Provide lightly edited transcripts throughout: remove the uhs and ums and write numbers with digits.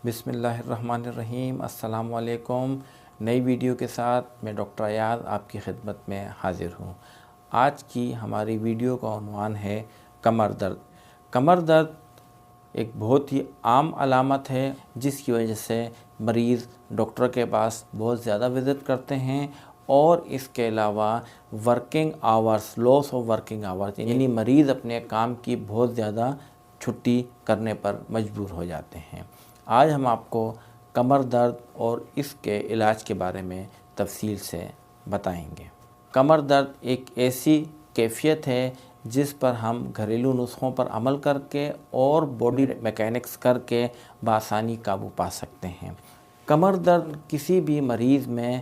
بسم اللہ الرحمن الرحیم۔ السلام علیکم۔ نئی ویڈیو کے ساتھ میں ڈاکٹر ایاز آپ کی خدمت میں حاضر ہوں۔ آج کی ہماری ویڈیو کا عنوان ہے کمر درد۔ کمر درد ایک بہت ہی عام علامت ہے جس کی وجہ سے مریض ڈاکٹر کے پاس بہت زیادہ وزٹ کرتے ہیں، اور اس کے علاوہ working hours, loss of working hours, یعنی مریض اپنے کام کی بہت زیادہ چھٹی کرنے پر مجبور ہو جاتے ہیں۔ آج ہم آپ کو کمر درد اور اس کے علاج کے بارے میں تفصیل سے بتائیں گے۔ کمر درد ایک ایسی کیفیت ہے جس پر ہم گھریلو نسخوں پر عمل کر کے اور باڈی میکینکس کر کے بآسانی قابو پا سکتے ہیں۔ کمر درد کسی بھی مریض میں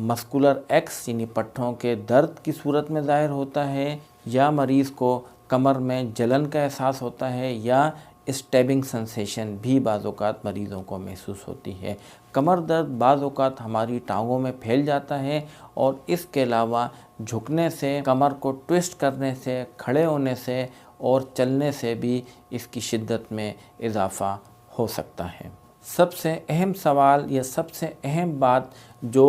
مسکولر ایکس یعنی پٹھوں کے درد کی صورت میں ظاہر ہوتا ہے، یا مریض کو کمر میں جلن کا احساس ہوتا ہے، یا اسٹیبنگ سنسیشن بھی بعض اوقات مریضوں کو محسوس ہوتی ہے۔ کمر درد بعض اوقات ہماری ٹانگوں میں پھیل جاتا ہے، اور اس کے علاوہ جھکنے سے، کمر کو ٹوسٹ کرنے سے، کھڑے ہونے سے اور چلنے سے بھی اس کی شدت میں اضافہ ہو سکتا ہے۔ سب سے اہم سوال یا سب سے اہم بات جو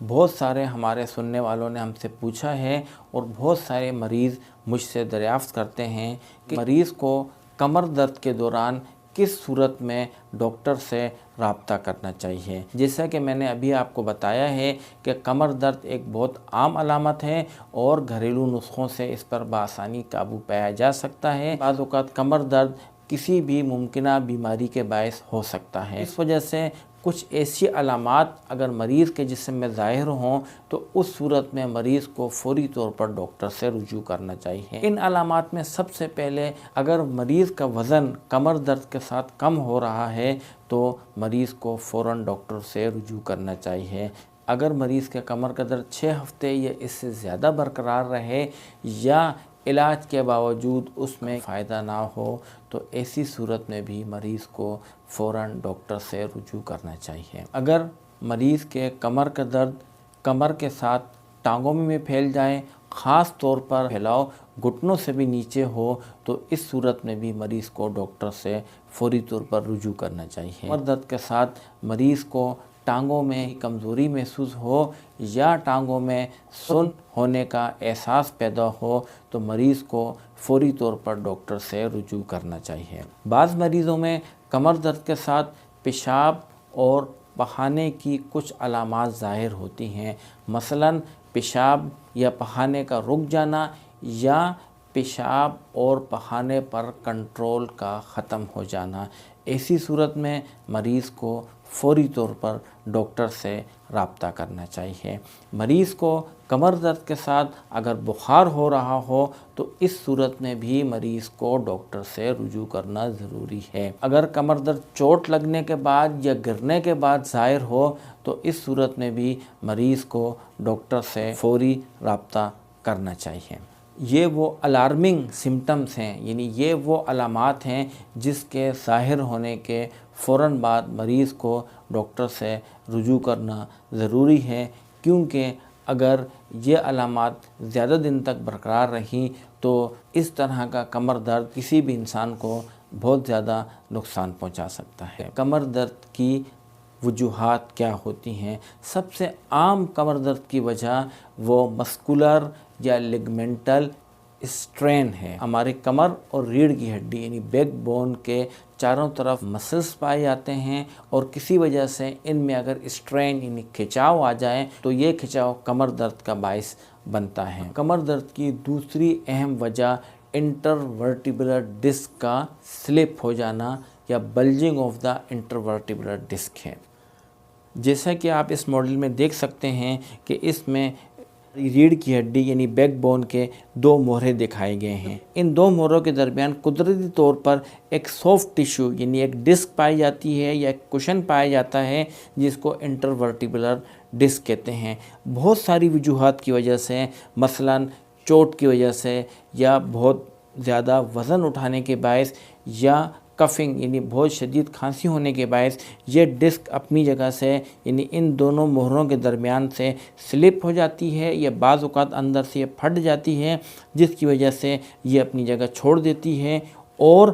بہت سارے ہمارے سننے والوں نے ہم سے پوچھا ہے اور بہت سارے مریض مجھ سے دریافت کرتے ہیں کہ مریض کو کمر درد کے دوران کس صورت میں ڈاکٹر سے رابطہ کرنا چاہیے۔ جیسا کہ میں نے ابھی آپ کو بتایا ہے کہ کمر درد ایک بہت عام علامت ہے اور گھریلو نسخوں سے اس پر بآسانی قابو پایا جا سکتا ہے۔ بعض اوقات کمر درد کسی بھی ممکنہ بیماری کے باعث ہو سکتا ہے۔ اس وجہ سے کچھ ایسی علامات اگر مریض کے جسم میں ظاہر ہوں تو اس صورت میں مریض کو فوری طور پر ڈاکٹر سے رجوع کرنا چاہیے۔ ان علامات میں سب سے پہلے اگر مریض کا وزن کمر درد کے ساتھ کم ہو رہا ہے تو مریض کو فوراً ڈاکٹر سے رجوع کرنا چاہیے۔ اگر مریض کے کمر کا درد 6 ہفتے یا اس سے زیادہ برقرار رہے یا علاج کے باوجود اس میں فائدہ نہ ہو تو ایسی صورت میں بھی مریض کو فوراً ڈاکٹر سے رجوع کرنا چاہیے۔ اگر مریض کے کمر کا درد کمر کے ساتھ ٹانگوں میں پھیل جائے، خاص طور پر پھیلاؤ گھٹنوں سے بھی نیچے ہو، تو اس صورت میں بھی مریض کو ڈاکٹر سے فوری طور پر رجوع کرنا چاہیے۔ کمر درد کے ساتھ مریض کو ٹانگوں میں کمزوری محسوس ہو یا ٹانگوں میں سن ہونے کا احساس پیدا ہو تو مریض کو فوری طور پر ڈاکٹر سے رجوع کرنا چاہیے۔ بعض مریضوں میں کمر درد کے ساتھ پیشاب اور پخانے کی کچھ علامات ظاہر ہوتی ہیں، مثلاً پیشاب یا پخانے کا رک جانا یا پیشاب اور پخانے پر کنٹرول کا ختم ہو جانا۔ ایسی صورت میں مریض کو فوری طور پر ڈاکٹر سے رابطہ کرنا چاہیے۔ مریض کو کمر درد کے ساتھ اگر بخار ہو رہا ہو تو اس صورت میں بھی مریض کو ڈاکٹر سے رجوع کرنا ضروری ہے۔ اگر کمر درد چوٹ لگنے کے بعد یا گرنے کے بعد ظاہر ہو تو اس صورت میں بھی مریض کو ڈاکٹر سے فوری رابطہ کرنا چاہیے۔ یہ وہ الارمنگ سمٹمز ہیں، یعنی یہ وہ علامات ہیں جس کے ظاہر ہونے کے فوراً بعد مریض کو ڈاکٹر سے رجوع کرنا ضروری ہے، کیونکہ اگر یہ علامات زیادہ دن تک برقرار رہیں تو اس طرح کا کمر درد کسی بھی انسان کو بہت زیادہ نقصان پہنچا سکتا ہے۔ کمر درد کی وجوہات کیا ہوتی ہیں؟ سب سے عام کمر درد کی وجہ وہ مسکولر یا لیگمنٹل اسٹرین ہے۔ ہمارے کمر اور ریڑھ کی ہڈی یعنی بیک بون کے چاروں طرف مسلز پائے جاتے ہیں، اور کسی وجہ سے ان میں اگر اسٹرین یعنی کھچاؤ آ جائے تو یہ کھچاؤ کمر درد کا باعث بنتا ہے۔ کمر درد کی دوسری اہم وجہ انٹرورٹیبولر ڈسک کا سلپ ہو جانا یا بلجنگ آف دا انٹرورٹیبولر ڈسک ہے۔ جیسا کہ آپ اس ماڈل میں دیکھ سکتے ہیں کہ اس میں ریڑھ کی ہڈی یعنی بیک بون کے 2 مہرے دکھائے گئے ہیں۔ ان 2 مہروں کے درمیان قدرتی طور پر ایک سافٹ ٹیشو یعنی ایک ڈسک پائی جاتی ہے یا ایک کشن پایا جاتا ہے جس کو انٹرورٹیبولر ڈسک کہتے ہیں۔ بہت ساری وجوہات کی وجہ سے، مثلاً چوٹ کی وجہ سے یا بہت زیادہ وزن اٹھانے کے باعث یا کفنگ یعنی بہت شدید کھانسی ہونے کے باعث یہ ڈسک اپنی جگہ سے یعنی ان دونوں مہروں کے درمیان سے سلپ ہو جاتی ہے، یا بعض اوقات اندر سے یہ پھٹ جاتی ہے، جس کی وجہ سے یہ اپنی جگہ چھوڑ دیتی ہے اور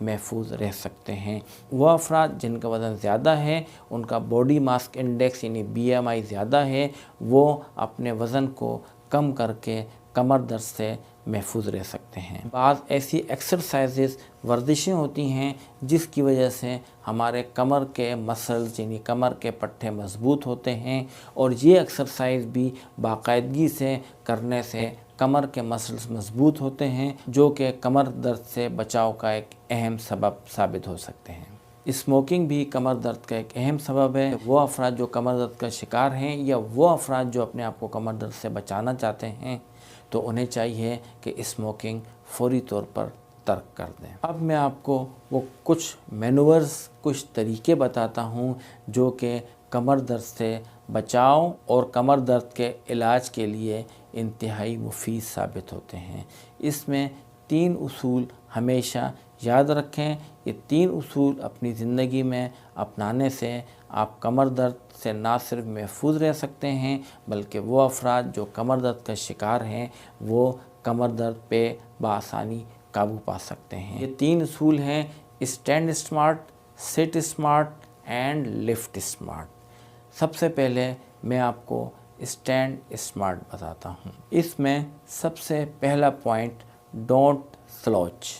محفوظ رہ سکتے ہیں۔ وہ افراد جن کا وزن زیادہ ہے، ان کا باڈی ماس انڈیکس یعنی BMI زیادہ ہے، وہ اپنے وزن کو کم کر کے کمر درد سے محفوظ رہ سکتے ہیں۔ بعض ایسی ایکسرسائزز ورزشیں ہوتی ہیں جس کی وجہ سے ہمارے کمر کے مسلز یعنی کمر کے پٹھے مضبوط ہوتے ہیں، اور یہ ایکسرسائز بھی باقاعدگی سے کرنے سے کمر کے مسلز مضبوط ہوتے ہیں، جو کہ کمر درد سے بچاؤ کا ایک اہم سبب ثابت ہو سکتے ہیں۔ اسموکنگ بھی کمر درد کا ایک اہم سبب ہے۔ وہ افراد جو کمر درد کا شکار ہیں یا وہ افراد جو اپنے آپ کو کمر درد سے بچانا چاہتے ہیں تو انہیں چاہیے کہ اسموکنگ فوری طور پر ترک کر دیں۔ اب میں آپ کو وہ کچھ مینورز، کچھ طریقے بتاتا ہوں جو کہ کمر درد سے بچاؤ اور کمر درد کے علاج کے لیے انتہائی مفید ثابت ہوتے ہیں۔ اس میں 3 اصول ہمیشہ یاد رکھیں۔ یہ 3 اصول اپنی زندگی میں اپنانے سے آپ کمر درد سے نہ صرف محفوظ رہ سکتے ہیں بلکہ وہ افراد جو کمر درد کا شکار ہیں وہ کمر درد پہ بآسانی قابو پا سکتے ہیں۔ یہ 3 اصول ہیں: اسٹینڈ اسمارٹ، سٹ اسمارٹ اینڈ لفٹ اسمارٹ۔ سب سے پہلے میں آپ کو اسٹینڈ اسمارٹ بتاتا ہوں۔ اس میں سب سے پہلا پوائنٹ ڈونٹ سلوچ۔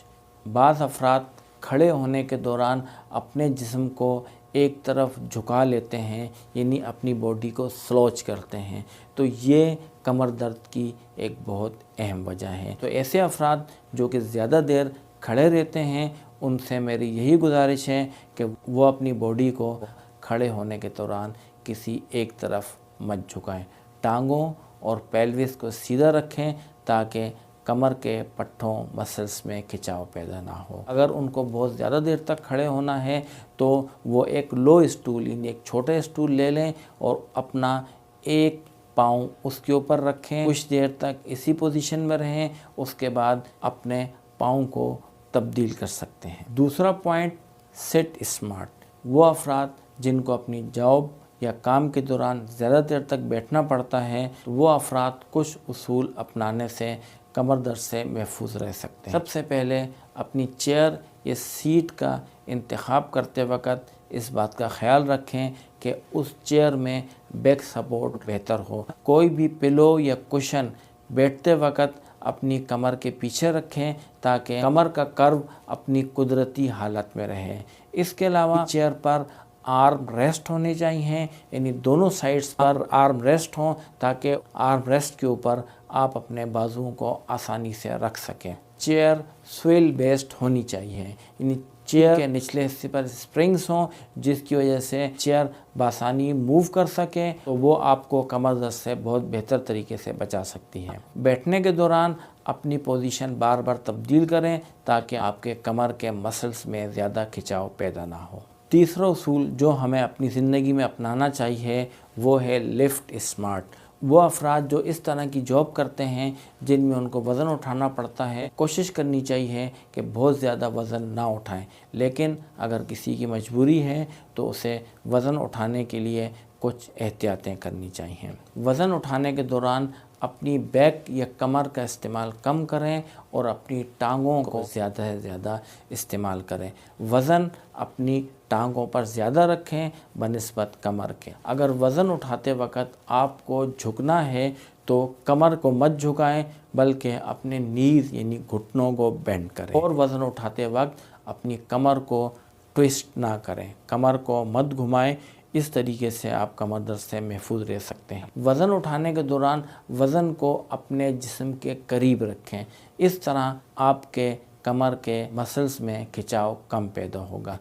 بعض افراد کھڑے ہونے کے دوران اپنے جسم کو ایک طرف جھکا لیتے ہیں، یعنی اپنی باڈی کو سلوچ کرتے ہیں، تو یہ کمر درد کی ایک بہت اہم وجہ ہے۔ تو ایسے افراد جو کہ زیادہ دیر کھڑے رہتے ہیں ان سے میری یہی گزارش ہے کہ وہ اپنی باڈی کو کھڑے ہونے کے دوران کسی ایک طرف مت جھکائیں، ٹانگوں اور پیلوس کو سیدھا رکھیں تاکہ کمر کے پٹھوں مسلس میں کھچاؤ پیدا نہ ہو۔ اگر ان کو بہت زیادہ دیر تک کھڑے ہونا ہے تو وہ ایک لو اسٹول یعنی ایک چھوٹے اسٹول لے لیں اور اپنا ایک پاؤں اس کے اوپر رکھیں، کچھ دیر تک اسی پوزیشن میں رہیں، اس کے بعد اپنے پاؤں کو تبدیل کر سکتے ہیں۔ دوسرا پوائنٹ سٹ اسمارٹ۔ وہ افراد جن کو اپنی جاب یا کام کے دوران زیادہ دیر تک بیٹھنا پڑتا ہے وہ افراد کچھ اصول اپنانے سے کمر درد سے محفوظ رہ سکتے ہیں۔ سب سے پہلے اپنی چیئر یا سیٹ کا انتخاب کرتے وقت اس بات کا خیال رکھیں کہ اس چیئر میں بیک سپورٹ بہتر ہو۔ کوئی بھی پلو یا کشن بیٹھتے وقت اپنی کمر کے پیچھے رکھیں تاکہ کمر کا کرو اپنی قدرتی حالت میں رہے۔ اس کے علاوہ چیئر پر آرم ریسٹ ہونے چاہیے، یعنی دونوں سائڈز پر آرم ریسٹ ہوں تاکہ آرم ریسٹ کے اوپر آپ اپنے بازوؤں کو آسانی سے رکھ سکیں۔ چیئر سویل بیسڈ ہونی چاہیے، یعنی چیئر کے نچلے حصے پر سپرنگز ہوں جس کی وجہ سے چیئر بآسانی موو کر سکیں، تو وہ آپ کو کمر درد سے بہت بہتر طریقے سے بچا سکتی ہے۔ بیٹھنے کے دوران اپنی پوزیشن بار بار تبدیل کریں تاکہ آپ کے کمر کے مسلس میں زیادہ کھچاؤ پیدا نہ ہو۔ تیسرا اصول جو ہمیں اپنی زندگی میں اپنانا چاہیے وہ ہے لفٹ اسمارٹ۔ وہ افراد جو اس طرح کی جاب کرتے ہیں جن میں ان کو وزن اٹھانا پڑتا ہے، کوشش کرنی چاہیے کہ بہت زیادہ وزن نہ اٹھائیں، لیکن اگر کسی کی مجبوری ہے تو اسے وزن اٹھانے کے لیے کچھ احتیاطیں کرنی چاہیے۔ وزن اٹھانے کے دوران اپنی بیک یا کمر کا استعمال کم کریں اور اپنی ٹانگوں کو زیادہ سے زیادہ استعمال کریں۔ وزن اپنی ٹانگوں پر زیادہ رکھیں بنسبت کمر کے۔ اگر وزن اٹھاتے وقت آپ کو جھکنا ہے تو کمر کو مت جھکائیں بلکہ اپنے نیز یعنی گھٹنوں کو بینڈ کریں، اور وزن اٹھاتے وقت اپنی کمر کو ٹوسٹ نہ کریں، کمر کو مت گھمائیں۔ اس طریقے سے آپ کمر درد سے محفوظ رہ سکتے ہیں۔ وزن اٹھانے کے دوران وزن کو اپنے جسم کے قریب رکھیں، اس طرح آپ کے کمر کے مسلس میں کھچاؤ کم پیدا ہوگا۔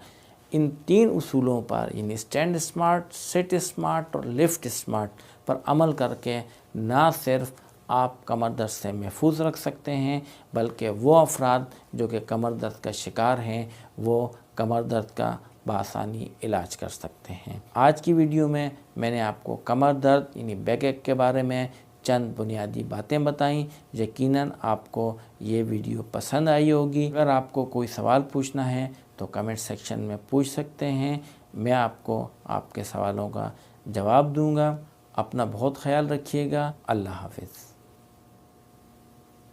ان 3 اصولوں پر یعنی اسٹینڈ اسمارٹ، سٹ اسمارٹ اور لفٹ اسمارٹ پر عمل کر کے نہ صرف آپ کمر درد سے محفوظ رکھ سکتے ہیں بلکہ وہ افراد جو کہ کمر درد کا شکار ہیں وہ کمر درد کا بآسانی علاج کر سکتے ہیں۔ آج کی ویڈیو میں نے آپ کو کمر درد یعنی بیک ایک کے بارے میں چند بنیادی باتیں بتائیں۔ یقیناً آپ کو یہ ویڈیو پسند آئی ہوگی۔ اگر آپ کو کوئی سوال پوچھنا ہے تو کمنٹ سیکشن میں پوچھ سکتے ہیں، میں آپ کو آپ کے سوالوں کا جواب دوں گا۔ اپنا بہت خیال رکھیے گا۔ اللہ حافظ۔